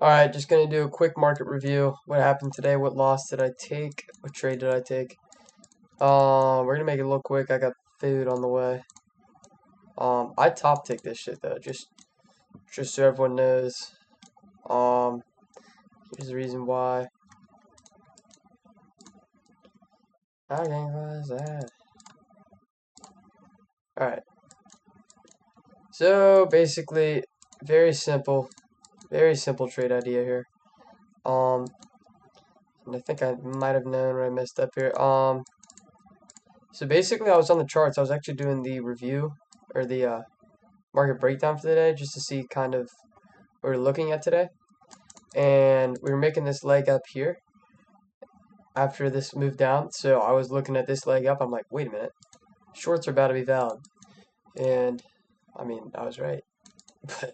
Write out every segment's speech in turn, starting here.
Alright, just gonna do a quick market review. What happened today? What loss did I take? What trade did I take? We're gonna make it look quick. I got food on the way. I top tick this shit though, just so everyone knows. Um, Here's the reason why. How gang was that? Alright. So basically, very simple trade idea here. And I think I might have known where I messed up here. So basically, I was on the charts. I was actually doing the review or the market breakdown for the day just to see kind of what we're looking at today. And we were making this leg up here after this move down. So I was looking at this leg up. I'm like, wait a minute, shorts are about to be valid. And I mean, I was right. But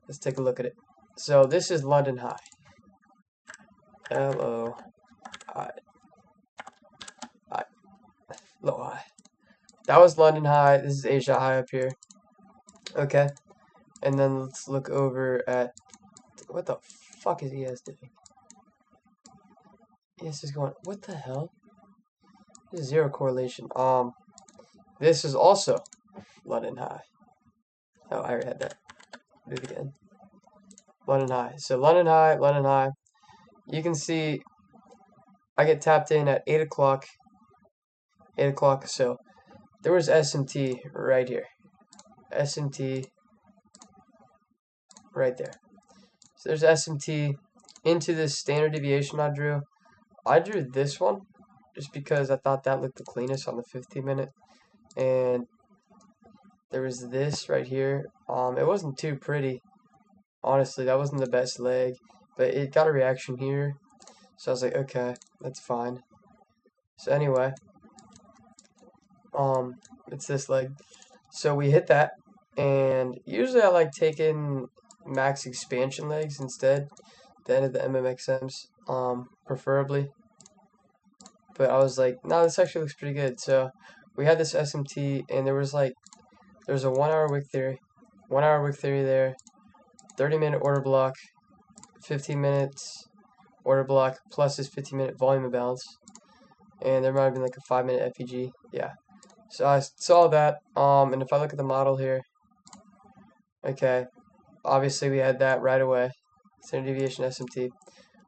let's take a look at it. So this is London high. L-O-I. Low high. That was London high. This is Asia high up here. Okay. And then let's look over at what the fuck is ES doing? ES is going, what the hell? There's zero correlation. This is also London high. Oh, I already had that. Do it again. London high. So London high, London high. You can see I get tapped in at 8 o'clock. 8 o'clock. So there was SMT right here. SMT right there. So there's SMT into this standard deviation I drew. I drew this one just because I thought that looked the cleanest on the 15-minute. And there was this right here. It wasn't too pretty. Honestly, that wasn't the best leg, but it got a reaction here. So I was like, okay, that's fine. So anyway, it's this leg. So we hit that, and usually I like taking max expansion legs instead, the end of the MMXMs, preferably. But I was like, no, this actually looks pretty good. So we had this SMT, and there's a 1 hour wick theory, 1 hour wick theory there, 30-minute order block, 15 minutes order block plus this 15-minute volume imbalance, and there might have been like a 5-minute FEG. Yeah. So I saw that. And if I look at the model here, okay, obviously we had that right away. Standard deviation SMT.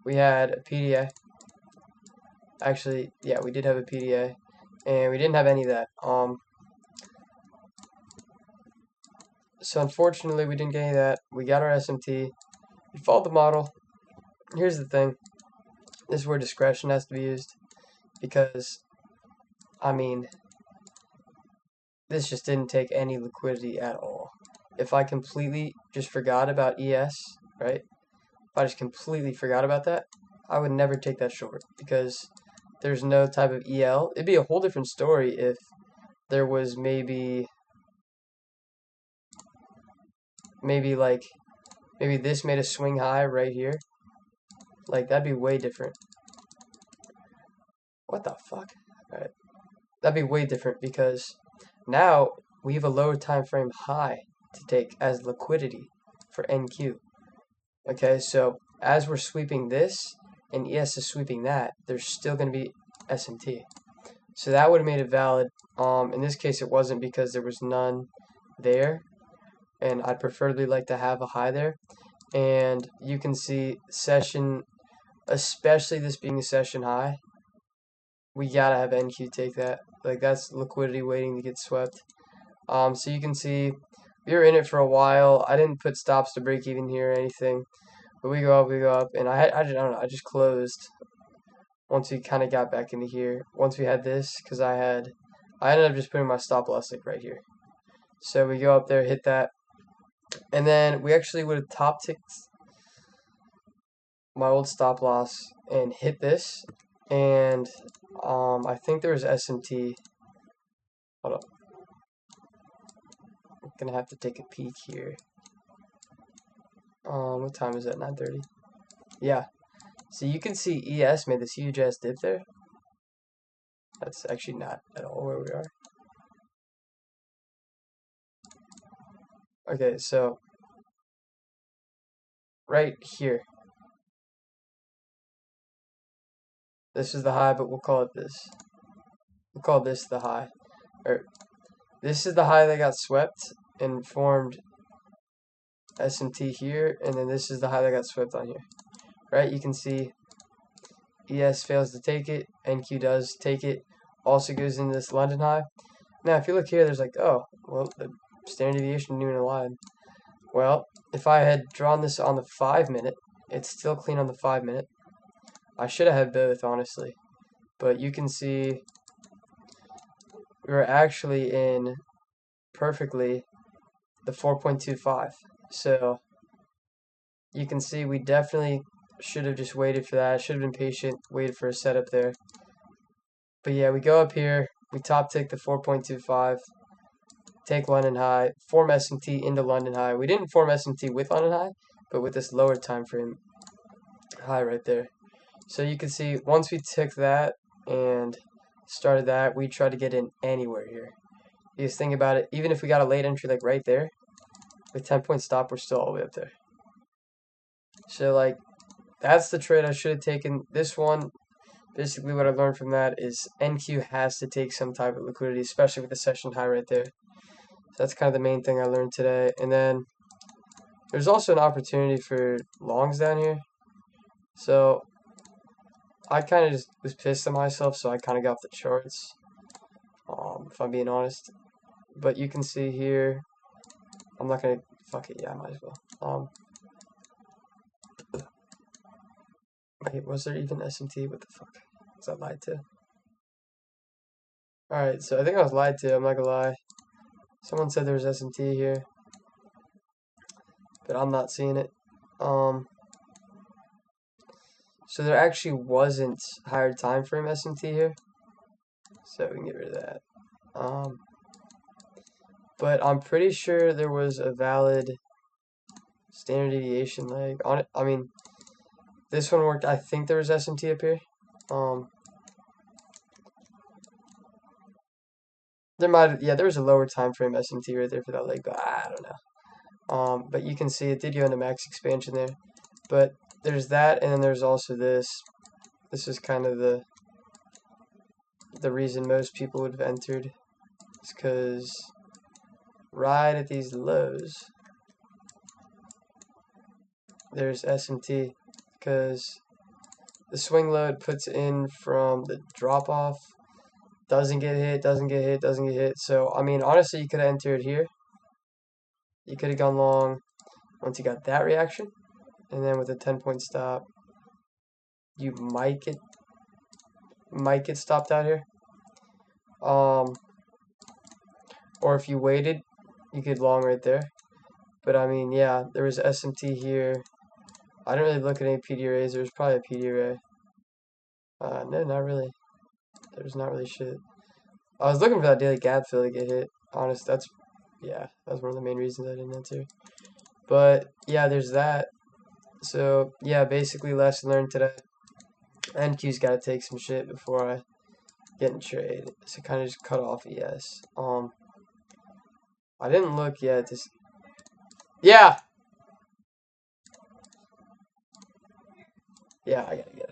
We had a PDA. Actually, yeah, we did have a PDA, and we didn't have any of that. So unfortunately, we didn't get any of that. We got our SMT. We followed the model. Here's the thing. This is where discretion has to be used, because, I mean, this just didn't take any liquidity at all. If I completely just forgot about ES, right? If I just completely forgot about that, I would never take that short, because there's no type of EL. It'd be a whole different story if there was maybe this made a swing high right here. Like, that'd be way different. What the fuck? Alright. That'd be way different, because now we have a lower time frame high to take as liquidity for NQ. Okay, so as we're sweeping this and ES is sweeping that, there's still going to be SMT. So that would have made it valid. In this case, it wasn't, because there was none there, and I'd preferably like to have a high there. And you can see session, especially this being a session high, we gotta have NQ take that. Like, that's liquidity waiting to get swept. So you can see we were in it for a while. I didn't put stops to break even here or anything, but we go up, and I don't know, I just closed once we kind of got back into here. Once we had this, because I ended up just putting my stop loss like right here. So we go up there, hit that, and then we actually would have top ticked my old stop loss and hit this, and I think there was SMT. Hold up. I'm gonna have to take a peek here. What time is that? 9:30. Yeah. So you can see ES made this huge ass dip there. That's actually not at all where we are. Okay, so right here, This is the high, but we'll call it this. We'll call this the high. Or this is the high that got swept and formed SMT here, and then this is the high that got swept on here. Right? You can see ES fails to take it, NQ does take it, also goes into this London high. Now, if you look here, there's like, oh, well, the standard deviation didn't even align. Well, if I had drawn this on the 5 minute, it's still clean on the 5 minute. I should have had both, honestly. But you can see we were actually in perfectly the 4.25. So you can see we definitely should have just waited for that. Should have been patient, waited for a setup there. But yeah, we go up here, we top tick the 4.25, take London high, form SMT into London high. We didn't form SMT with London high, but with this lower time frame high right there. So you can see once we took that and started that, we tried to get in anywhere here. Because think about it, even if we got a late entry like right there, with 10-point stop, we're still all the way up there. So like, that's the trade I should have taken. This one, basically what I learned from that is NQ has to take some type of liquidity, especially with the session high right there. So that's kind of the main thing I learned today. And then there's also an opportunity for longs down here. So I kind of just was pissed at myself, so I kind of got off the charts, if I'm being honest. But you can see here, I'm not going to, fuck it, yeah, I might as well. Wait, was there even SMT? What the fuck? Was I lied to? Alright, so I think I was lied to, I'm not gonna lie. Someone said there was SMT here, but I'm not seeing it. So there actually wasn't higher time frame SMT here, so we can get rid of that. But I'm pretty sure there was a valid standard deviation leg on it. I mean, this one worked. I think there was SMT up here. There was a lower time frame SMT right there for that leg, but I don't know. But you can see it did go into max expansion there. But there's that, and then there's also this. This is kind of the reason most people would have entered. It's because right at these lows, there's SMT, because the swing load puts in from the drop off, doesn't get hit, doesn't get hit, doesn't get hit. So, I mean, honestly, you could have entered here. You could have gone long once you got that reaction. And then with a 10-point stop, you might get stopped out here. Or if you waited, you could long right there. But I mean, yeah, there was SMT here. I didn't really look at any PD arrays. There was probably a PD array. No, not really. There's not really shit. I was looking for that daily gap fill to get hit. Honest, that's one of the main reasons I didn't enter. But yeah, there's that. So yeah, basically lesson learned today. NQ's got to take some shit before I get in trade. So kind of just cut off ES. I didn't look yet. Yeah, I gotta get it.